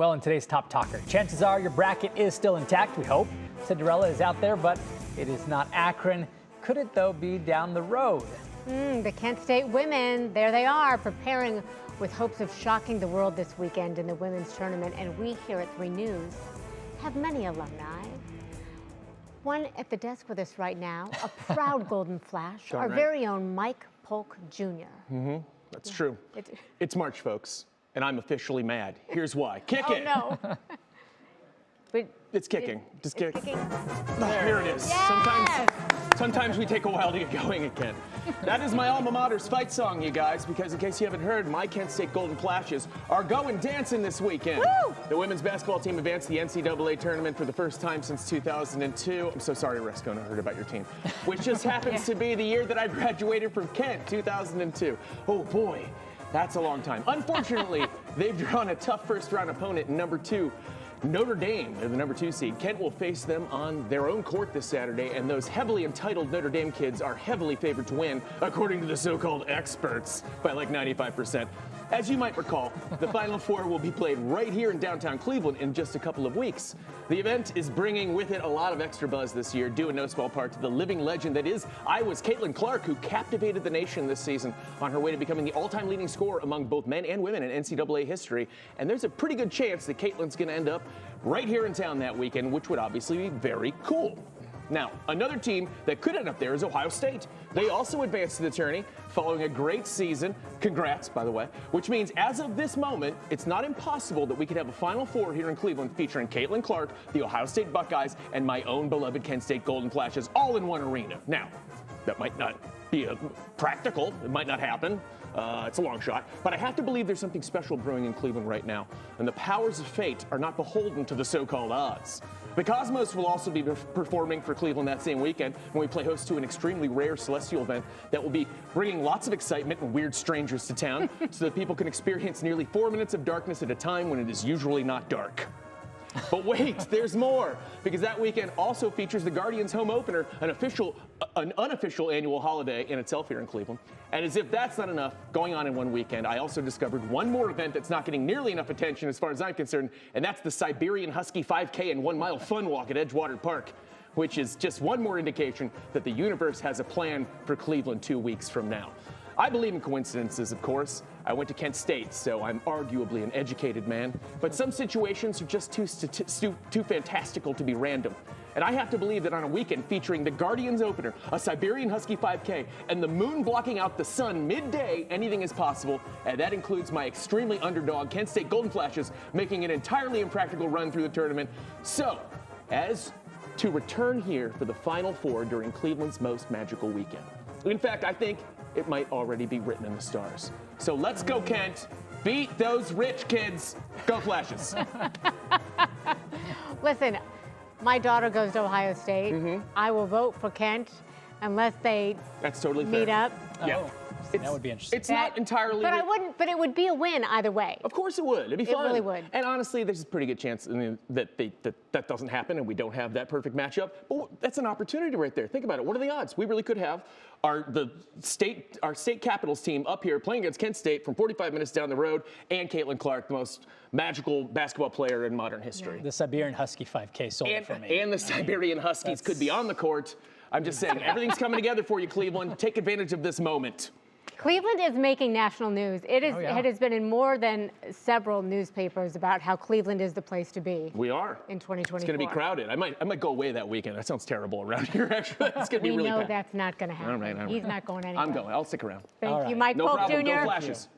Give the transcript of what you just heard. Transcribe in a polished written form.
Well, in today's Top Talker, chances are your bracket is still intact, we hope. Cinderella is out there, but it is not Akron. Could it, though, be down the road? The Kent State women, there they are, preparing with hopes of shocking the world this weekend in the women's tournament. And we here at 3 News have many alumni. One at the desk with us right now, a proud Golden Flash, our very own Mike Polk Jr. That's true. It's March, folks, and I'm officially mad. Here's why. Kick it. Oh, no. But It's kicking. Just kick. kicking. Here it is. Yes! Sometimes we take a while to get going again. That is my alma mater's fight song, you guys, because in case you haven't heard, my Kent State Golden Flashes are going dancing this weekend. Woo! The women's basketball team advanced the NCAA tournament for the first time since 2002. I'm so sorry, Resco, I heard about your team. Which just happens to be the year that I graduated from Kent, 2002. Oh boy, that's a long time. Unfortunately, they've drawn a tough first-round opponent in number 2. Notre Dame, they're the number 2 seed. Kent will face them on their own court this Saturday, and those heavily entitled Notre Dame kids are heavily favored to win, according to the so-called experts, by like 95%. As you might recall, the Final Four will be played right here in downtown Cleveland in just a couple of weeks. The event is bringing with it a lot of extra buzz this year, due in no small part to the living legend that is Iowa's Caitlin Clark, who captivated the nation this season on her way to becoming the all-time leading scorer among both men and women in NCAA history. And there's a pretty good chance that Caitlin's going to end up right here in town that weekend, which would obviously be very cool. Now, another team that could end up there is Ohio State. They also advanced to the tourney following a great season. Congrats, by the way. Which means as of this moment, it's not impossible that we could have a Final Four here in Cleveland featuring Caitlin Clark, the Ohio State Buckeyes, and my own beloved Kent State Golden Flashes all in one arena. Now, that might not be practical. It might not happen. It's a long shot. But I have to believe there's something special brewing in Cleveland right now. And the powers of fate are not beholden to the so-called odds. The Cosmos will also be performing for Cleveland that same weekend when we play host to an extremely rare celestial event that will be bringing lots of excitement and weird strangers to town so that people can experience nearly 4 minutes of darkness at a time when it is usually not dark. But wait, there's more, because that weekend also features the Guardians' home opener, an unofficial annual holiday in itself here in Cleveland. And as if that's not enough, going on in one weekend, I also discovered one more event that's not getting nearly enough attention as far as I'm concerned, and that's the Siberian Husky 5K and 1 mile fun walk at Edgewater Park, which is just one more indication that the universe has a plan for Cleveland 2 weeks from now. I believe in coincidences, of course. I went to Kent State, so I'm arguably an educated man. But some situations are just too fantastical to be random. And I have to believe that on a weekend featuring the Guardians opener, a Siberian Husky 5K, and the moon blocking out the sun midday, anything is possible. And that includes my extremely underdog Kent State Golden Flashes making an entirely impractical run through the tournament. So, as to return here for the Final Four during Cleveland's most magical weekend. In fact, I think it might already be written in the stars. So let's go, Kent. Beat those rich kids. Go Flashes. Listen, my daughter goes to Ohio State. I will vote for Kent unless they That's totally fair. meet up. Yeah. That would be interesting. It's not entirely. But I wouldn't. But it would be a win either way. Of course it would. It'd be fun. It really would. And honestly, there's a pretty good chance that doesn't happen and we don't have that perfect matchup. But that's an opportunity right there. Think about it. What are the odds? We really could have our state Capitals team up here playing against Kent State from 45 minutes down the road, and Caitlin Clark, the most magical basketball player in modern history. The Siberian Husky 5K sold it for me. And the Siberian Huskies could be on the court. I'm just saying, everything's coming together for you, Cleveland. Take advantage of this moment. Cleveland is making national news. It has been in more than several newspapers about how Cleveland is the place to be. We are. In 2024. It's going to be crowded. I might go away that weekend. That sounds terrible around here, actually. It's going to be really We know packed. that's not going to happen. All right. He's not going anywhere. I'm going. I'll stick around. Thank you, Mike No Polk problem. Jr. Go Flashes.